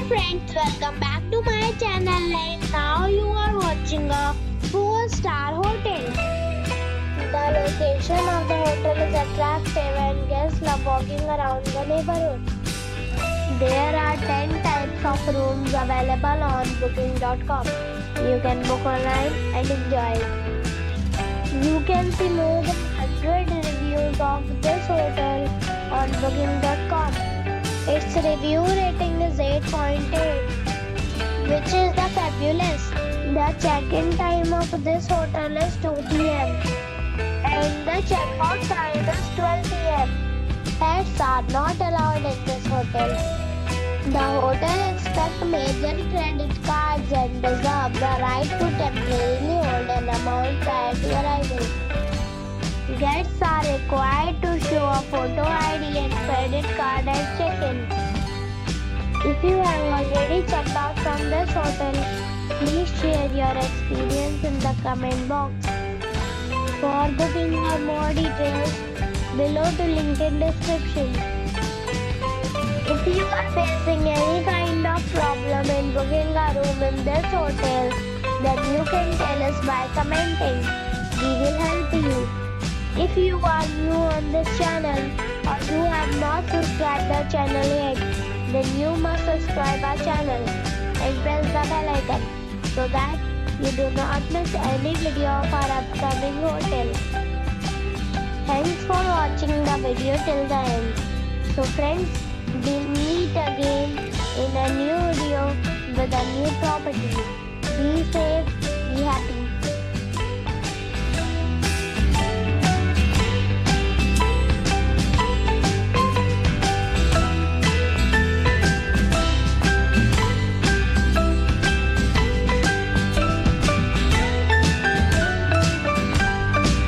friends, welcome back to my channel and now you are watching a 4-star hotel. The location of the hotel is attractive and guests love walking around the neighborhood. There are 10 types of rooms available on booking.com. You can book online and enjoy it. You can see more than 100 reviews of this hotel on booking.com. Its review rating is 8.8, which is the fabulous. The check-in time of this hotel is 2 p.m. and the check-out time is 12 p.m. Pets are not allowed in this hotel. The hotel accepts major credit cards and reserves the right to temporarily hold an amount prior to arrival. Guests are required to show a photo ID and credit card at check-in. If you have already checked out from this hotel, please share your experience in the comment box. For booking or more details, below to link in description. If you are facing any kind of problem in booking a room in this hotel, then you can tell us by commenting. We will help you. If you are new on this channel or you have not subscribed our channel yet, then you must subscribe our channel and press the bell icon so that you do not miss any video of our upcoming hotel. Thanks for watching the video till the end. So friends, we'll meet again in a new video with a new property. Be safe, be happy.